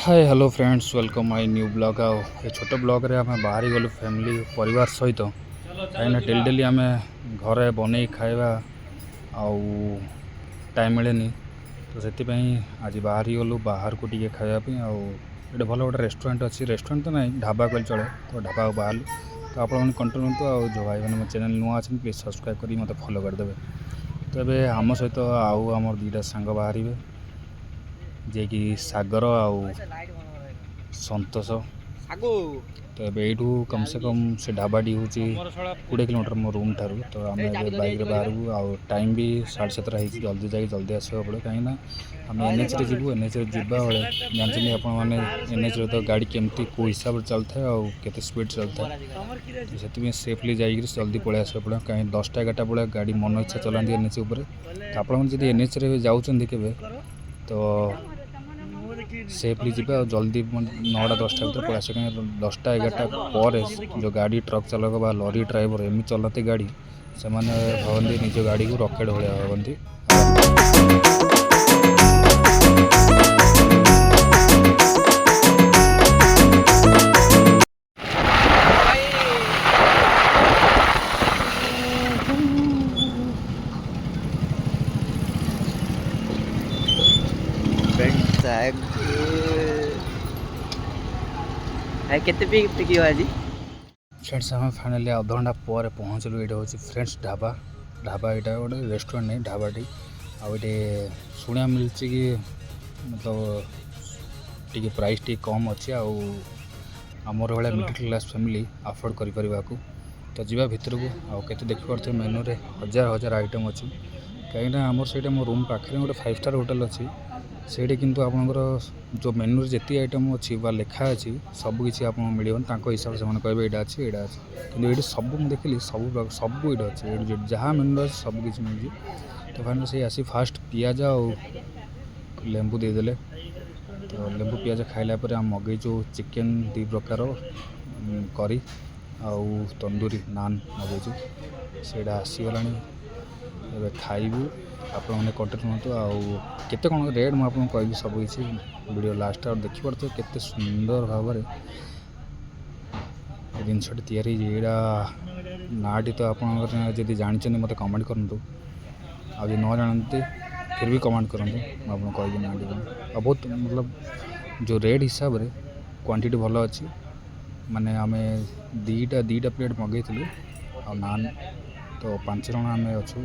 Hi hello friends welcome my new blog आओ ये छोट ब्लॉग रे आम बाहर गलु फैमिली परिवार सहित कहीं डेली डेली आम घरे बन खाଇବା आउ टाइम मिले तो से आज बाहर गलु बाहर को टे खावाई आउ भल गोटे रेस्टोरेंट अच्छी रेस्टोरेंट तो ना ढाबा कह चले तो ढाबा बाहर तो आप कंटिन्यू आउ जो भाई मैंने मो चैनल नुआ अच्छे प्लीज सब्सक्राइब कर मत फॉलो करदे। तो ये आम सहित आउ आम दुईटा सांग बाहर जे कि सागर आउ संतोष तो ये कम से कम से ढाबाटी हूँ 20 किलोमीटर मो रूम ठार तो आम बैक बाहर आउ टाइम भी 7:30 हो जल्दी जाकि जल्दी आसो पड़े कहीं आम एनएच रे जीवु एनएच रे जावा बेले जानते आपने एनएच रे तो गाड़ी केमती को हिसाब से चलता है और केते स्पीड चलता है तो से सेफली जाकि जल्दी पलि आसो पड़े कहीं 10टा 11टा बेले गाड़ी मन इच्छा चलाती एनएच उपर तो आप एनएच रे जाऊँच के तो सेफली जी और जल्दी 9टा 10टा भर पलि आस कहीं 10टा 11टा पर जो गाड़ी ट्रक चालक बा लॉरी ड्राइवर एमि चलाते गाड़ी से भावती निज गाड़ी को रकेट भाया भावती। केते पिकी आज फ्रेंड्स आम फाइनाली आधा घंटा पर पहुँचलु। ये हूँ फ्रेंड्स ढाबा ढाबा यहाँ गोटे रेस्टोरेंट नहीं ढाबाटी आए शुणा मिलूँ कि मतलब टी प्राइस टी कम अच्छे आमर भाया मिडिल क्लास फैमिली अफोर्ड कर तो जीवा भितर को आते देखिए मेनू रे हजार हजार आइटम अच्छी कहीं आमर से मो रूम पाखे गोटे 5 स्टार होटल अच्छी से किंतु आपंकर जो मेनू जी आइटम अच्छी लेखा अच्छी सबकि आप मिले हिसाब से कहे यहाँ अच्छी यहाँ अच्छी कि ये सब मुझे देखिली सब सब ये अच्छे जहाँ मेनू अच्छे सबकि मिली तो फाइनल से आसी फास्ट पियाज आ लेंबू देदेले तो लेंबू पियाज खाइला आम मगेचु चिकेन 2 प्रकार करी आउ तंदूरी नान मगेचु से आसीगला खाइबू आप कंटेक्ट हूँ आउ केते कौन रेट मुझे कहि सबकि वीडियो लास्ट और देखी पारे केते सुंदर भाव जिनसटी या नाटी तो आप जानते मत कमेंट करूँ आज न जानते फिर भी कमेंट करूँ मुझे कह ना बहुत मतलब जो रेट हिसाब से क्वांटिटी भल अच्छी माने आम दीटा प्लेट मगेलु आ नान तो 5 जन आम अच्छु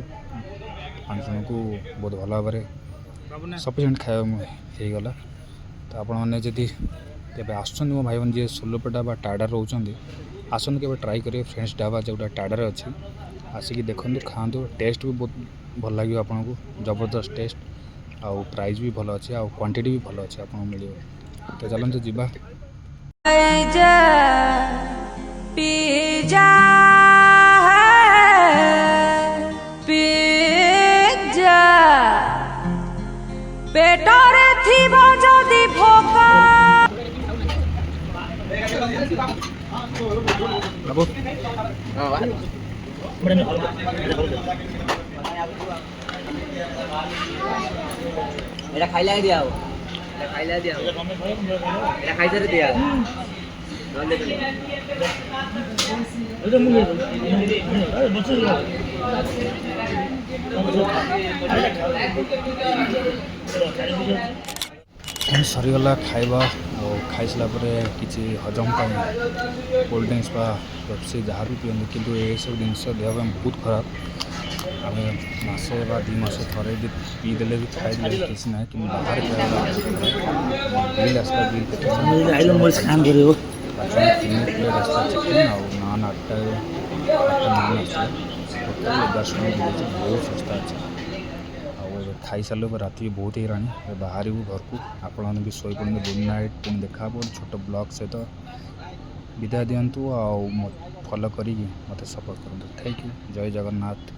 5 जन को बहुत भल भाव सफिसीयंट खाया होगला तो आपड़ी आसुँच मो भाई जी सोलोपेटा टाड़ा रोचे आसत के ट्राए करेंगे फ्रेंड्स ढाबा जोटा टाड़े अच्छी आसिक देखते खातु टेस्ट भी बहुत भल लगे आपको जबरदस्त टेस्ट आउ प्राइस भी भल अच्छे आउ क्वांटिटी भी भल अच्छे आपको मिले तो चलते जीवा पेटरे थिबो जदि भोका बाबू एटा खाइला दिया हो एटा खाइला दिया हो एटा खाइ सरे दिया नले एटा मुले अरे बच्चे सरीगला खाइबा और खाई सारापर किसी हजम कोल्ड ड्रिंक्स पेप्सी जहाँ भी पीते कि ये सब जिनस देह बहुत खराब आम मसे 2 मास थे पीदे भी खाई किसी ना कि बाहर बिल आसला बिल 3 प्लेट आसला चिकेन और नान 8टा नान आसला टोटाल 1100 बहुत सस्ता अच्छे खाई सारे राति बहुत ही राणी बाहर घर को आपण भी शोपे गुड नाइट पुणी देखा छोट ब्लॉग सहित विदाय दिंतु आ फॉलो करी मत सपोर्ट करूँ। थैंक यू जय जगन्नाथ।